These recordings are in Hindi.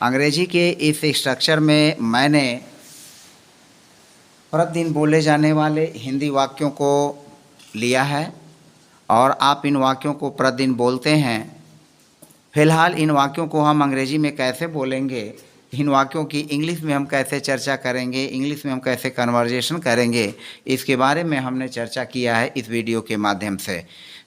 अंग्रेजी के इस स्ट्रक्चर में मैंने प्रतिदिन बोले जाने वाले हिंदी वाक्यों को लिया है और आप इन वाक्यों को प्रतिदिन बोलते हैं। फ़िलहाल इन वाक्यों को हम अंग्रेजी में कैसे बोलेंगे, इन वाक्यों की इंग्लिश में हम कैसे चर्चा करेंगे, इंग्लिश में हम कैसे कन्वर्जेशन करेंगे, इसके बारे में हमने चर्चा किया है इस वीडियो के माध्यम से।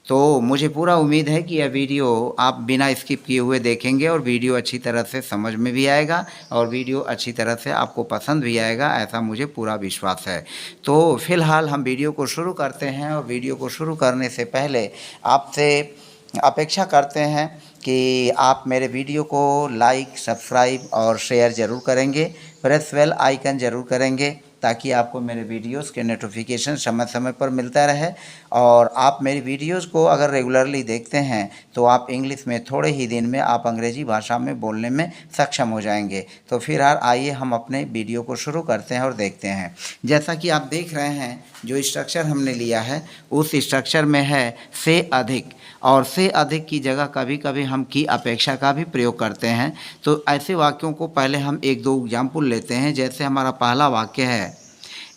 तो मुझे पूरा उम्मीद है कि यह वीडियो आप बिना स्किप किए हुए देखेंगे और वीडियो अच्छी तरह से समझ में भी आएगा और वीडियो अच्छी तरह से आपको पसंद भी आएगा, ऐसा मुझे पूरा विश्वास है। तो फ़िलहाल हम वीडियो को शुरू करते हैं और वीडियो को शुरू करने से पहले आपसे अपेक्षा करते हैं कि आप मेरे वीडियो को लाइक, सब्सक्राइब और शेयर ज़रूर करेंगे, प्रेस बेल आइकन ज़रूर करेंगे ताकि आपको मेरे वीडियोस के नोटिफिकेशन समय समय पर मिलता रहे। और आप मेरी वीडियोस को अगर रेगुलरली देखते हैं तो आप इंग्लिश में थोड़े ही दिन में आप अंग्रेज़ी भाषा में बोलने में सक्षम हो जाएंगे। तो फिर आइए हम अपने वीडियो को शुरू करते हैं और देखते हैं। जैसा कि आप देख रहे हैं, जो स्ट्रक्चर हमने लिया है उस स्ट्रक्चर में है से अधिक, और से अधिक की जगह कभी कभी हम की अपेक्षा का भी प्रयोग करते हैं। तो ऐसे वाक्यों को पहले हम एक दो एग्जाम्पल लेते हैं। जैसे हमारा पहला वाक्य है,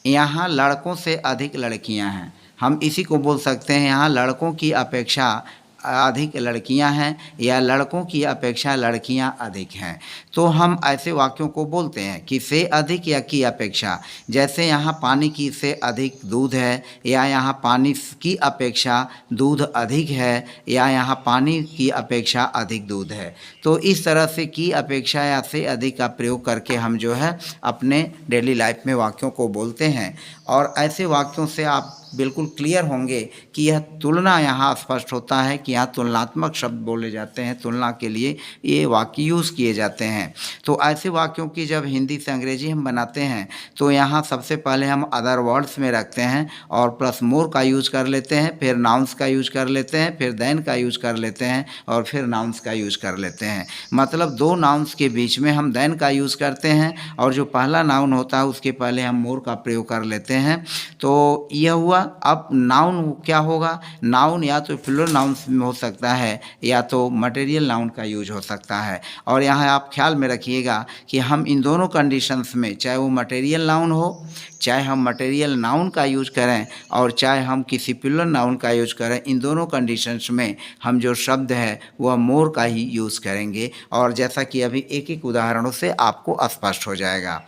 यहाँ लड़कों से अधिक लड़कियां हैं। हम इसी को बोल सकते हैं, यहाँ लड़कों की अपेक्षा अधिक लड़कियां हैं या लड़कों की अपेक्षा लड़कियां अधिक हैं। तो हम ऐसे वाक्यों को बोलते हैं कि से अधिक या की अपेक्षा। जैसे यहाँ पानी की से अधिक दूध है, या यहाँ पानी की अपेक्षा दूध अधिक है, या यहाँ पानी की अपेक्षा अधिक दूध है। तो इस तरह से की अपेक्षा या से अधिक का प्रयोग करके हम जो है अपने डेली लाइफ में वाक्यों को बोलते हैं। और ऐसे वाक्यों से आप बिल्कुल क्लियर होंगे कि यह तुलना यहाँ स्पष्ट होता है कि यहाँ तुलनात्मक शब्द बोले जाते हैं, तुलना के लिए ये वाक्य यूज़ किए जाते हैं। तो ऐसे वाक्यों की जब हिंदी से अंग्रेजी हम बनाते हैं तो यहाँ सबसे पहले हम अदर वर्ड्स में रखते हैं और प्लस मोर का यूज़ कर लेते हैं, फिर नाउन्स का यूज़ कर लेते हैं, फिर देन का यूज़ कर लेते हैं और फिर नाउन्स का यूज़ कर लेते हैं। मतलब दो नाउन्स के बीच में हम देन का यूज़ करते हैं और जो पहला नाउन होता है उसके पहले हम मोर का प्रयोग कर लेते हैं। तो यह हुआ। अब नाउन क्या होगा? नाउन या तो प्लूरल नाउन्स में हो सकता है या तो मटेरियल नाउन का यूज हो सकता है। और यहाँ आप ख्याल में रखिएगा कि हम इन दोनों कंडीशंस में, चाहे वो मटेरियल नाउन हो, चाहे हम मटेरियल नाउन का यूज करें और चाहे हम किसी प्लूरल नाउन का यूज करें, इन दोनों कंडीशंस में हम जो शब्द है वह मोर का ही यूज़ करेंगे। और जैसा कि अभी एक एक उदाहरणों से आपको स्पष्ट हो जाएगा।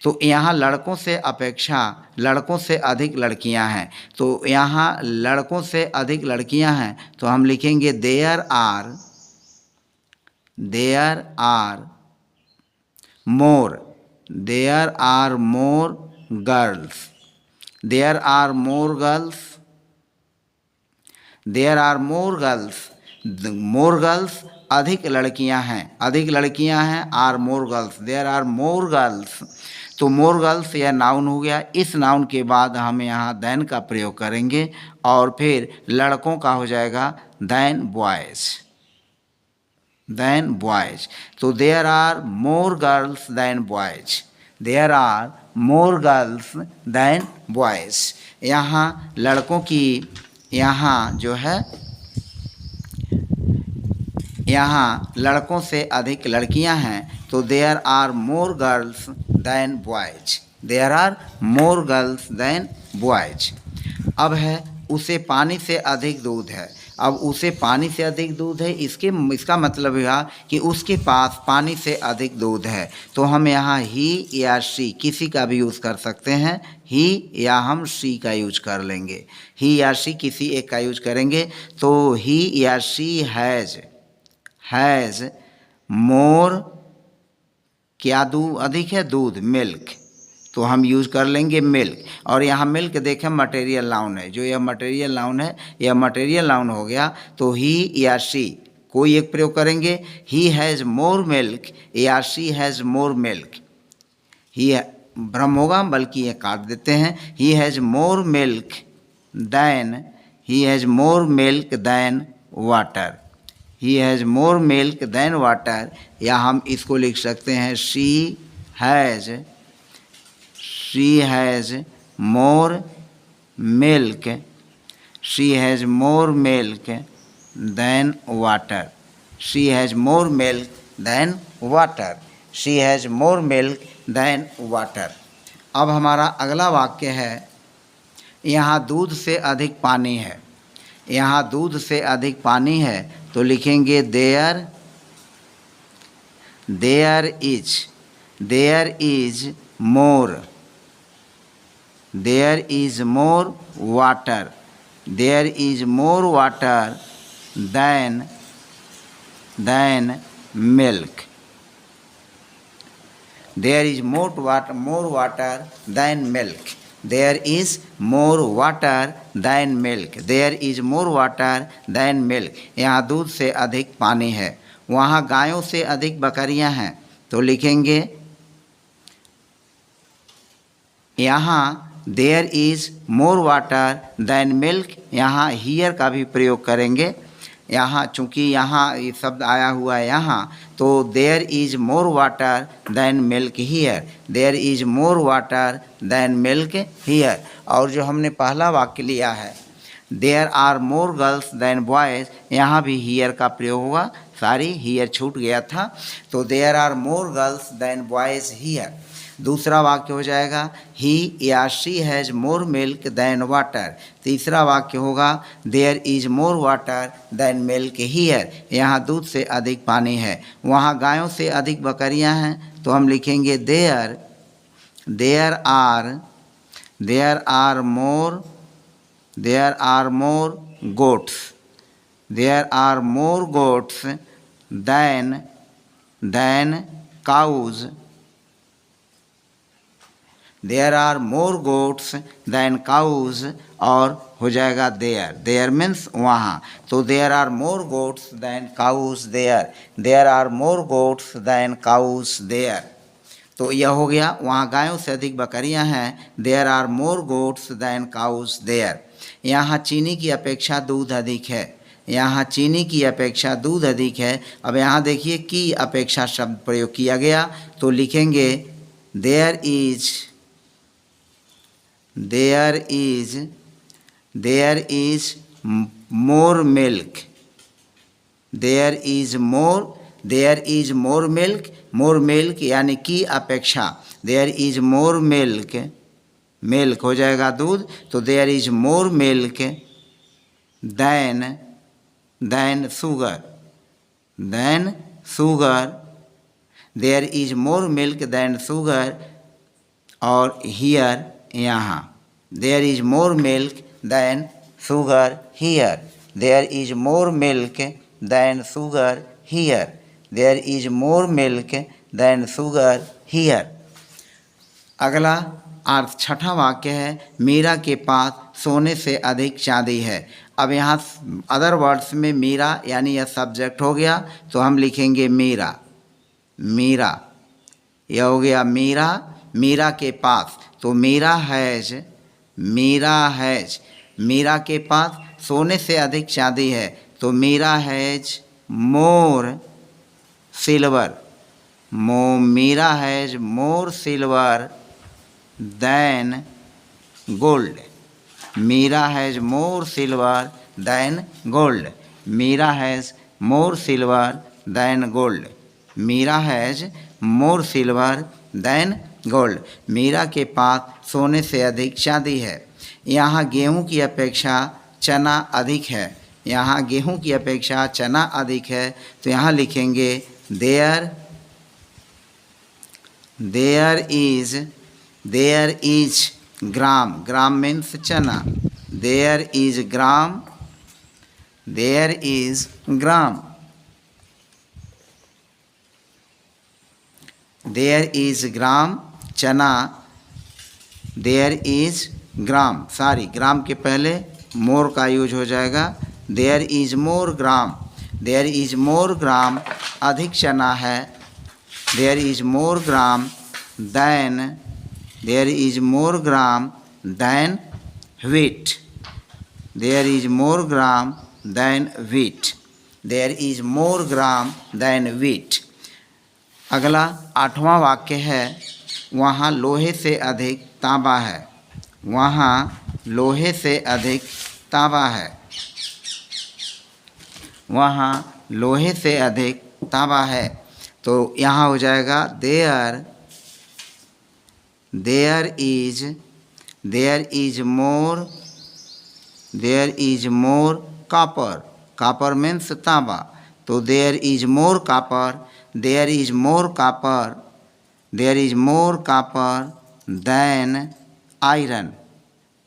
तो यहाँ लड़कों से अपेक्षा लड़कों से अधिक लड़कियां हैं। तो यहाँ लड़कों से अधिक लड़कियां हैं तो हम लिखेंगे there are more girls. There are more girls अधिक लड़कियां हैं, are more girls, there are more girls. तो मोर गर्ल्स यह नाउन हो गया। इस नाउन के बाद हम यहाँ देन का प्रयोग करेंगे और फिर लड़कों का हो जाएगा देन बॉयज़। तो there are more girls than boys. यहाँ लड़कों की यहाँ जो है, यहाँ लड़कों से अधिक लड़कियां हैं तो there are more girls than boys. अब है उसे पानी से अधिक दूध है। अब उसे पानी से अधिक दूध है, इसका मतलब यह कि उसके पास पानी से अधिक दूध है। तो हम यहाँ ही या शी किसी का भी यूज़ कर सकते हैं, ही या हम शी का यूज कर लेंगे। ही या शी किसी एक का यूज करेंगे। तो ही या शी हैज़ मोर, क्या अधिक है? दूध, मिल्क। तो हम यूज़ कर लेंगे मिल्क। और यहाँ मिल्क देखें मटेरियल नाउन है, जो यह मटेरियल नाउन है यह मटेरियल नाउन हो गया। तो ही या शी कोई एक प्रयोग करेंगे, ही हैज़ मोर मिल्क या शी हैज़ मोर मिल्क। ही भ्रम होगा, बल्कि ये काट देते हैं, he has more milk than water. He has more milk than water. या हम इसको लिख सकते हैं she has more milk than water. She has more milk than water. अब हमारा अगला वाक्य है, यहाँ दूध से अधिक पानी है। यहाँ दूध से अधिक पानी है तो लिखेंगे there is more water than milk. There is more water than milk. There is more water than milk. There is more water than milk. यहाँ दूध से अधिक पानी है। वहाँ गायों से अधिक बकरियाँ हैं तो लिखेंगे यहाँ there is more water than milk। यहाँ here का भी प्रयोग करेंगे। यहाँ चूँकि यहाँ ये शब्द आया हुआ है यहाँ, तो there is more water than milk here, there is more water than milk here. और जो हमने पहला वाक्य लिया है there are more girls than boys, यहाँ भी हियर का प्रयोग हुआ। सारी हियर छूट गया था, तो there are more girls than boys here. दूसरा वाक्य हो जाएगा ही या she has more milk than water. तीसरा वाक्य होगा there is more water than milk here, यहाँ दूध से अधिक पानी है। वहाँ गायों से अधिक बकरियाँ हैं तो हम लिखेंगे there are more goats than cows. There are more goats than cows, और हो जाएगा देयर मीन्स वहाँ, तो there are more goats than cows there are more goats than cows there. तो यह हो गया वहाँ गायों से अधिक बकरियाँ हैं, there are more goats than cows there. यहाँ चीनी की अपेक्षा दूध अधिक है, यहाँ चीनी की अपेक्षा दूध अधिक है। अब यहाँ देखिए की अपेक्षा शब्द प्रयोग किया गया तो लिखेंगे there is more milk, more milk यानी की अपेक्षा, देयर इज मोर मिल्क हो जाएगा दूध, तो there is more milk than sugar, there is more milk than sugar. और हियर यहाँ there is more milk than sugar here, there is more milk than sugar here, there is more milk than sugar here. अगला अर्थ छठा वाक्य है मीरा के पास सोने से अधिक चांदी है। अब यहाँ अदर वर्ड्स में मीरा यानी यह सब्जेक्ट हो गया तो हम लिखेंगे मीरा, यह हो गया मीरा के पास, तो मीरा हैज़, मीरा के पास सोने से अधिक चांदी है तो Meera has more silver, Meera has more silver than gold, Meera has more silver than gold, Meera has more silver than gold, Meera has more silver than gold. Meera के पास सोने से अधिक चांदी है। यहाँ गेहूँ की अपेक्षा चना अधिक है, यहाँ गेहूँ की अपेक्षा चना अधिक है तो यहाँ लिखेंगे देयर इज ग्राम मीन्स चना, देयर इज ग्राम चना, देयर इज ग्राम के पहले मोर का यूज हो जाएगा, देयर इज मोर ग्राम अधिक चना है, there is more gram than wheat, there is more gram than wheat, there is more gram than wheat. अगला आठवां वाक्य है वहाँ लोहे से अधिक तांबा है, वहाँ लोहे से अधिक तांबा है, वहाँ लोहे से अधिक तांबा है तो यहाँ हो जाएगा there is more copper. Copper means तांबा। तो there is more copper than iron.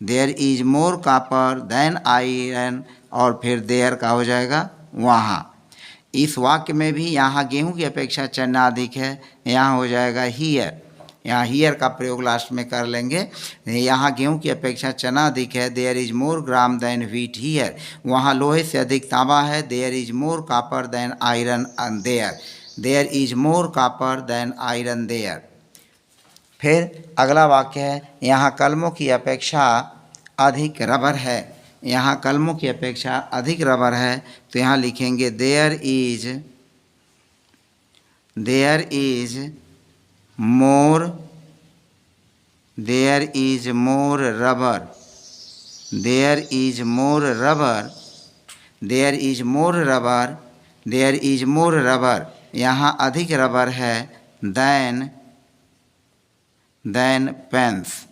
There is more copper than iron, और फिर देयर का हो जाएगा वहाँ। इस वाक्य में भी यहाँ गेहूं की अपेक्षा चना अधिक है, यहाँ हो जाएगा हियर। यहाँ हियर का प्रयोग लास्ट में कर लेंगे। यहाँ गेहूं की अपेक्षा चना अधिक है, there is more gram than wheat here. वहाँ लोहे से अधिक तांबा है, there is more copper than iron there is more copper than iron there. फिर अगला वाक्य है, यहाँ कलमों की अपेक्षा अधिक रबर है। यहाँ कलमों की अपेक्षा अधिक रबर है, तो यहाँ लिखेंगे देयर इज मोर रबर। यहाँ अधिक रबर है than pens.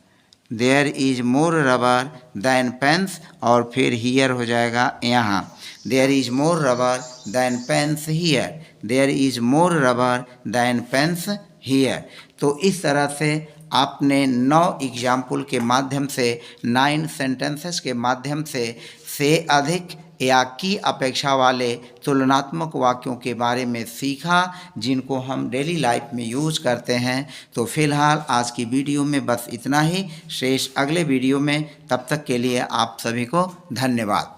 There is more rubber than pens, और फिर हियर हो जाएगा यहाँ। There is more rubber than pens here. There is more rubber than pens here. तो इस तरह से आपने 9 एग्जाम्पल के माध्यम से, 9 सेंटेंसेस के माध्यम से अधिक या की अपेक्षा वाले तुलनात्मक वाक्यों के बारे में सीखा, जिनको हम डेली लाइफ में यूज़ करते हैं। तो फिलहाल आज की वीडियो में बस इतना ही। शेष अगले वीडियो में, तब तक के लिए आप सभी को धन्यवाद।